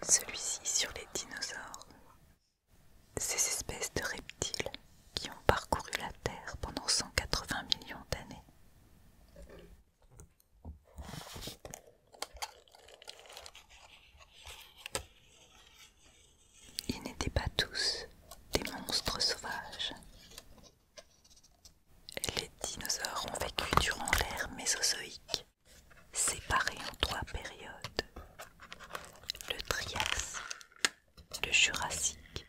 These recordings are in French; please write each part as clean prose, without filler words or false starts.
celui-ci sur les dinosaures, ces espèces de reptiles qui ont parcouru la Terre pendant 180 millions d'années. Ils n'étaient pas tous des monstres sauvages. Les dinosaures ont vécu durant l'ère mésozoïque, séparés en 3 périodes: le Trias, le Jurassique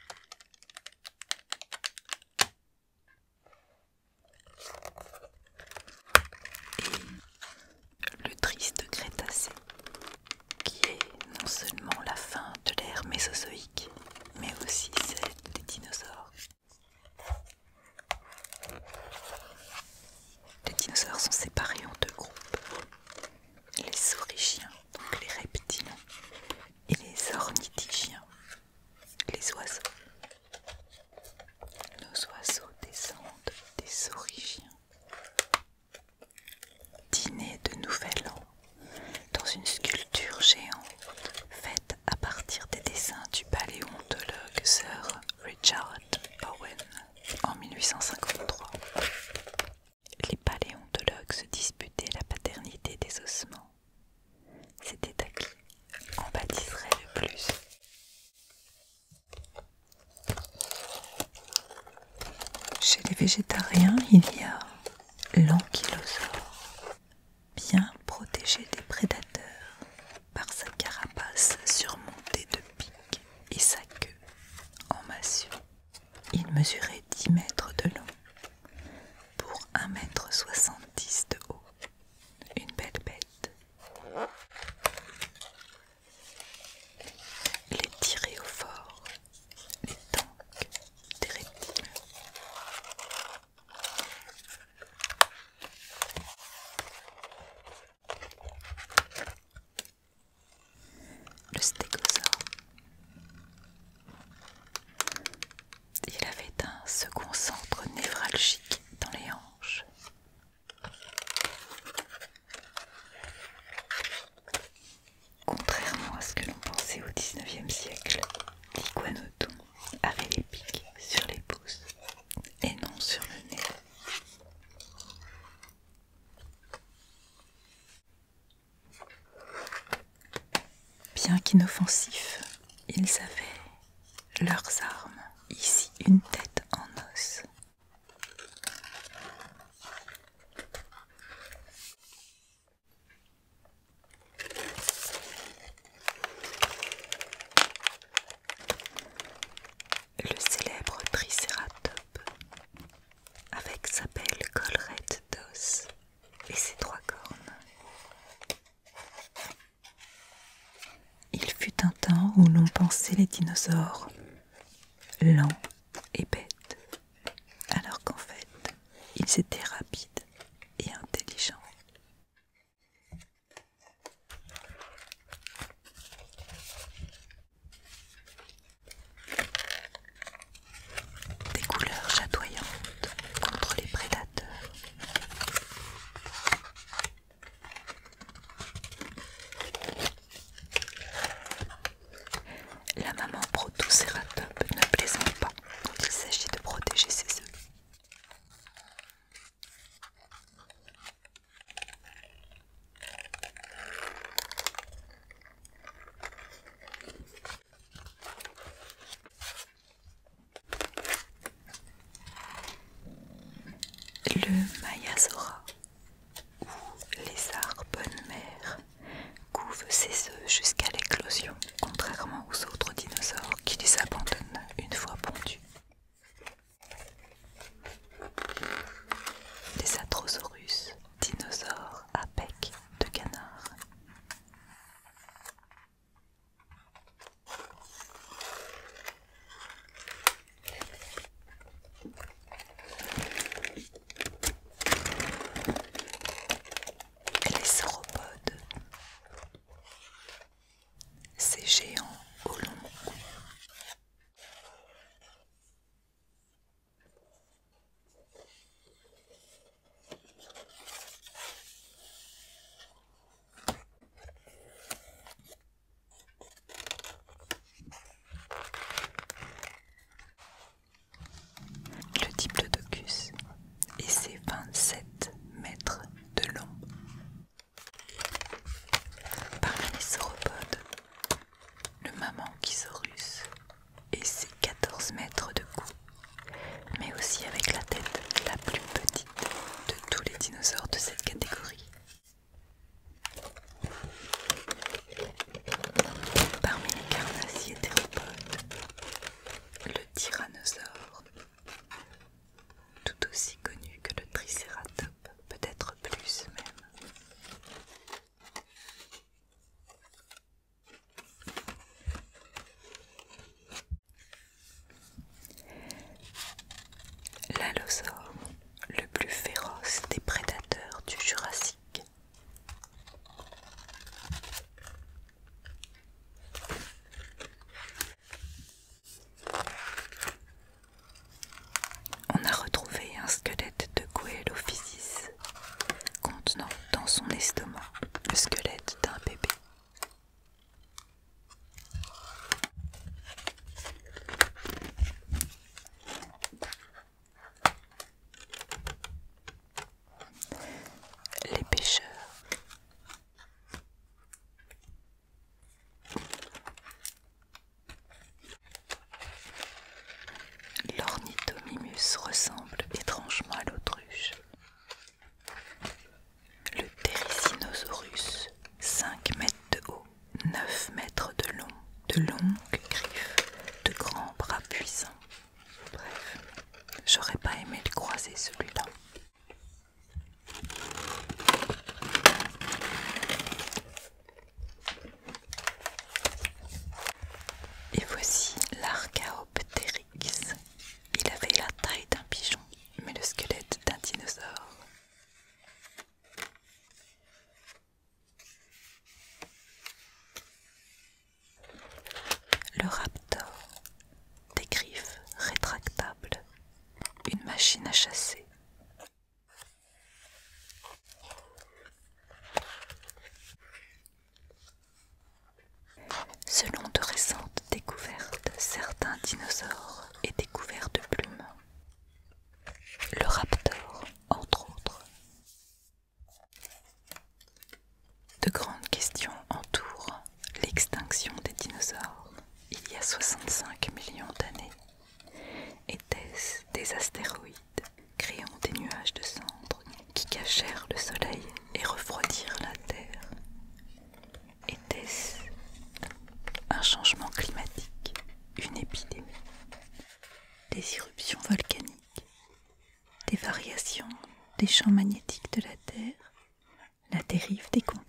et le triste Crétacé, qui est non seulement la fin de l'ère mésozoïque, mais aussi celle des dinosaures. Les dinosaures sont séparés en 2 groupes: les saurischiens, donc les reptiles, et les ornithichiens, les oiseaux. Nos oiseaux descendent des saurischiens. Dîner de Nouvel An dans une sculpture géante faite à partir des dessins du paléontologue Sir Richard Owen en 1853. Les paléontologues se disputaient la paternité des ossements. C'était à qui en bâtisserait le plus. Chez les végétariens, il y a l'ankylosaure, bien protégé des prédateurs par sa carapace surmontée de pics et sa queue en massue. Il mesurait 10 mètres de long pour 1,70 m de haut. Une belle bête. Les thyréophores, les tanks des reptiles. Le stégosaure. Il avait un second centre névralgique dans les hanches. Contrairement à ce que l'on pensait au XIXe siècle, l'iguanodon avait les pics sur les pouces et non sur le nez. Bien qu'inoffensifs, ils avaient leurs armes, ici une tête en os. Le célèbre tricératops, avec sa belle collerette d'os et ses 3 cornes. Il fut un temps où l'on pensait les dinosaures lents et bêtes, alors qu'en fait, ils étaient rapides et intelligents. Des couleurs chatoyantes contre les prédateurs. La maman Protoceratops ne plaisante pas. dans son estomac le squelette d'un bébé. Les pêcheurs. L'ornithomimus ressemble étrangement à l'autruche. Le Thericinosaurus, 5 mètres de haut, 9 mètres de long, de longues griffes, de grands bras puissants. Bref, j'aurais pas aimé le croiser celui-là. Et voici l'Archaeopteryx. Il avait la taille d'un pigeon, mais le squelette d'un dinosaure. Le raptor, des griffes rétractables, une machine à chasser. Selon de récentes découvertes, certains dinosaures étaient couverts de plumes. Le raptor, entre autres. De grandes questions entourent l'extinction des dinosaures il y a 65 millions d'années. Était-ce des astéroïdes créant des nuages de cendres qui cachèrent le soleil et refroidirent la Terre? Était-ce un changement climatique, une épidémie, des éruptions volcaniques, des variations des champs magnétiques de la Terre, la dérive des continents?